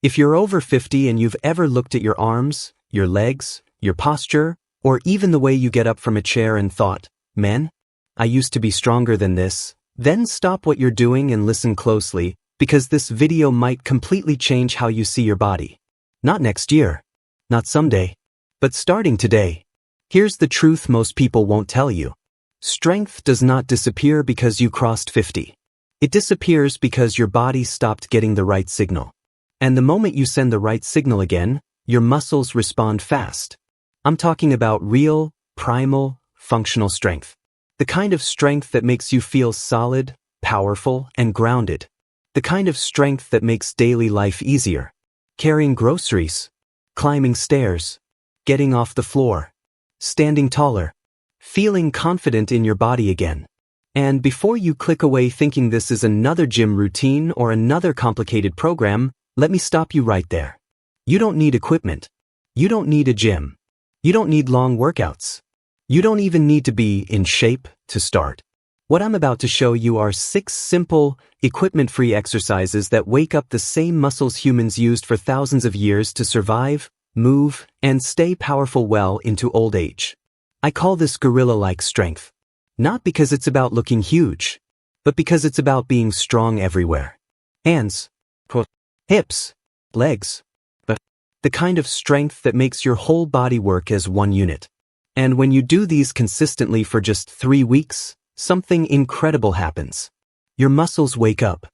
If you're over 50 and you've ever looked at your arms, your legs, your posture, or even the way you get up from a chair and thought, man, I used to be stronger than this, then stop what you're doing and listen closely, because this video might completely change how you see your body. Not next year, not someday, but starting today. Here's the truth most people won't tell you. Strength does not disappear because you crossed 50. It disappears because your body stopped getting the right signal. And the moment you send the right signal again, your muscles respond fast. I'm talking about real, primal, functional strength. The kind of strength that makes you feel solid, powerful, and grounded. The kind of strength that makes daily life easier. Carrying groceries, climbing stairs, getting off the floor, standing taller, feeling confident in your body again. And before you click away thinking this is another gym routine or another complicated program, let me stop you right there. You don't need equipment. You don't need a gym. You don't need long workouts. You don't even need to be in shape to start. What I'm about to show you are 6 simple, equipment-free exercises that wake up the same muscles humans used for thousands of years to survive, move, and stay powerful well into old age. I call this gorilla-like strength. Not because it's about looking huge, but because it's about being strong everywhere. Hands, hips, legs, but the kind of strength that makes your whole body work as one unit. And when you do these consistently for just 3 weeks, something incredible happens. Your muscles wake up.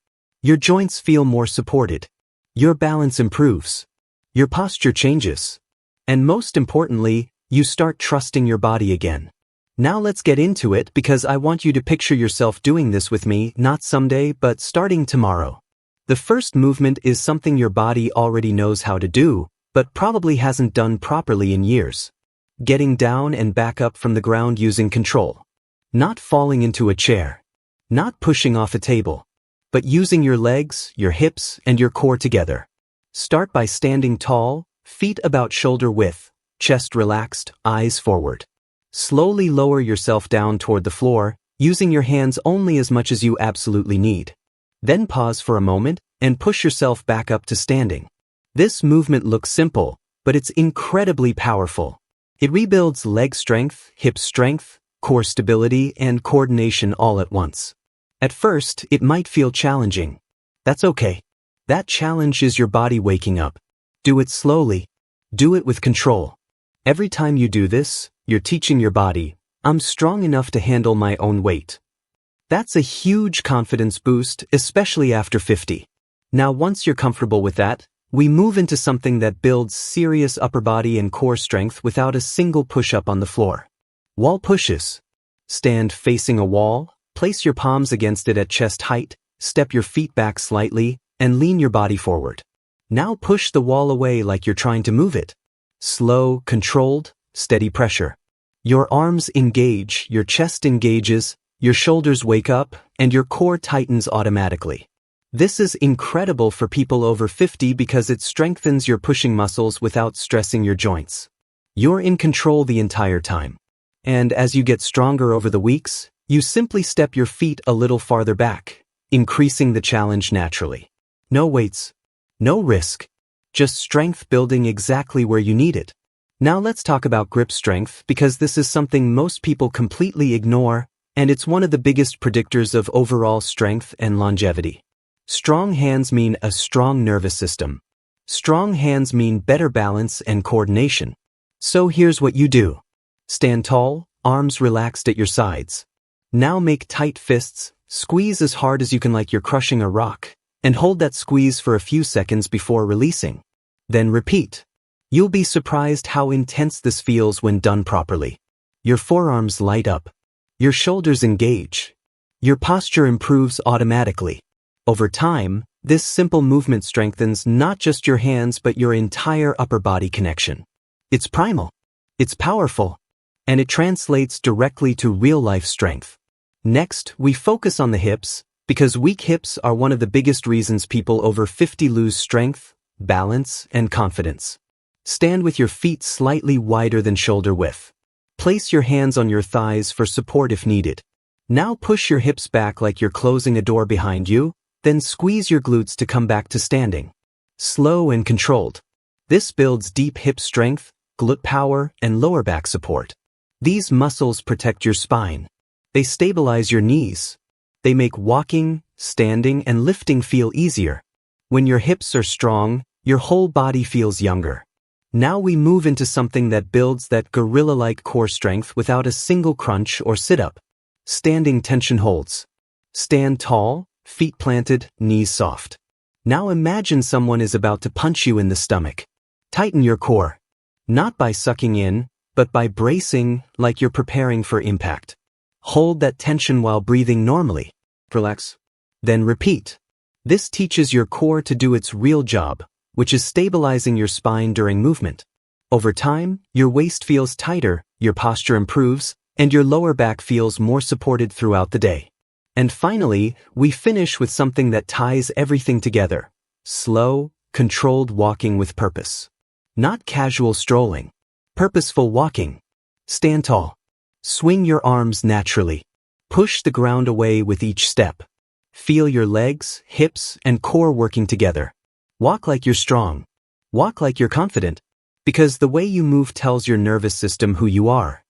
Your joints feel more supported. Your balance improves. Your posture changes. And most importantly, you start trusting your body again. Now let's get into it because I want you to picture yourself doing this with me, not someday, but starting tomorrow. The first movement is something your body already knows how to do, but probably hasn't done properly in years. Getting down and back up from the ground using control. Not falling into a chair. Not pushing off a table. But using your legs, your hips, and your core together. Start by standing tall, feet about shoulder width, chest relaxed, eyes forward. Slowly lower yourself down toward the floor, using your hands only as much as you absolutely need. Then pause for a moment and push yourself back up to standing. This movement looks simple, but it's incredibly powerful. It rebuilds leg strength, hip strength, core stability, and coordination all at once. At first, it might feel challenging. That's okay. That challenge is your body waking up. Do it slowly. Do it with control. Every time you do this, you're teaching your body, I'm strong enough to handle my own weight. That's a huge confidence boost, especially after 50. Now once you're comfortable with that, we move into something that builds serious upper body and core strength without a single push-up on the floor. Wall pushes. Stand facing a wall, place your palms against it at chest height, step your feet back slightly, and lean your body forward. Now push the wall away like you're trying to move it. Slow, controlled, steady pressure. Your arms engage, your chest engages, your shoulders wake up, and your core tightens automatically. This is incredible for people over 50 because it strengthens your pushing muscles without stressing your joints. You're in control the entire time. And as you get stronger over the weeks, you simply step your feet a little farther back, increasing the challenge naturally. No weights, no risk, just strength building exactly where you need it. Now let's talk about grip strength because this is something most people completely ignore, and it's one of the biggest predictors of overall strength and longevity. Strong hands mean a strong nervous system. Strong hands mean better balance and coordination. So here's what you do. Stand tall, arms relaxed at your sides. Now make tight fists, squeeze as hard as you can like you're crushing a rock, and hold that squeeze for a few seconds before releasing. Then repeat. You'll be surprised how intense this feels when done properly. Your forearms light up. Your shoulders engage. Your posture improves automatically. Over time, this simple movement strengthens not just your hands but your entire upper body connection. It's primal. It's powerful. And it translates directly to real-life strength. Next, we focus on the hips, because weak hips are one of the biggest reasons people over 50 lose strength, balance, and confidence. Stand with your feet slightly wider than shoulder width. Place your hands on your thighs for support if needed. Now push your hips back like you're closing a door behind you, then squeeze your glutes to come back to standing. slow and controlled. This builds deep hip strength, glute power, and lower back support. These muscles protect your spine. They stabilize your knees. They make walking, standing, and lifting feel easier. When your hips are strong, your whole body feels younger. Now we move into something that builds that gorilla-like core strength without a single crunch or sit-up. Standing tension holds. Stand tall, feet planted, knees soft. Now imagine someone is about to punch you in the stomach. Tighten your core. Not by sucking in, but by bracing like you're preparing for impact. Hold that tension while breathing normally. Relax. Then repeat. This teaches your core to do its real job, which is stabilizing your spine during movement. Over time, your waist feels tighter, your posture improves, and your lower back feels more supported throughout the day. And finally, we finish with something that ties everything together. Slow, controlled walking with purpose. Not casual strolling. Purposeful walking. Stand tall. Swing your arms naturally. Push the ground away with each step. Feel your legs, hips, and core working together. Walk like you're strong. Walk like you're confident. Because the way you move tells your nervous system who you are.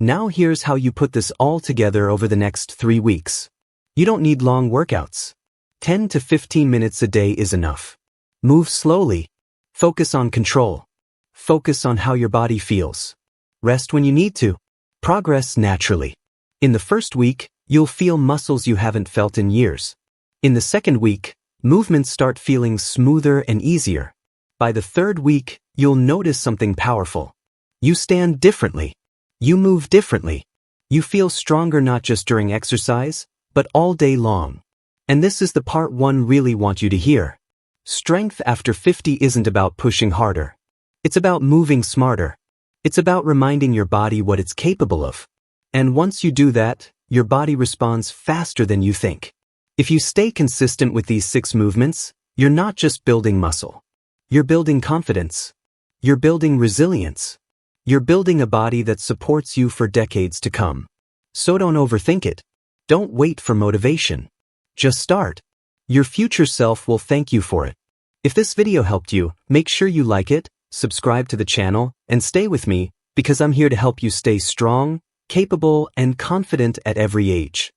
Now here's how you put this all together over the next 3 weeks. You don't need long workouts. 10 to 15 minutes a day is enough. Move slowly. Focus on control. Focus on how your body feels. Rest when you need to. Progress naturally. In the first week, you'll feel muscles you haven't felt in years. In the second week, movements start feeling smoother and easier. By the third week, you'll notice something powerful. You stand differently. You move differently. You feel stronger not just during exercise, but all day long. And this is the part one really want you to hear. Strength after 50 isn't about pushing harder. It's about moving smarter. It's about reminding your body what it's capable of. And once you do that, your body responds faster than you think. If you stay consistent with these 6 movements, you're not just building muscle. You're building confidence. You're building resilience. You're building a body that supports you for decades to come. So don't overthink it. Don't wait for motivation. Just start. Your future self will thank you for it. If this video helped you, make sure you like it, subscribe to the channel, and stay with me because I'm here to help you stay strong, capable, and confident at every age.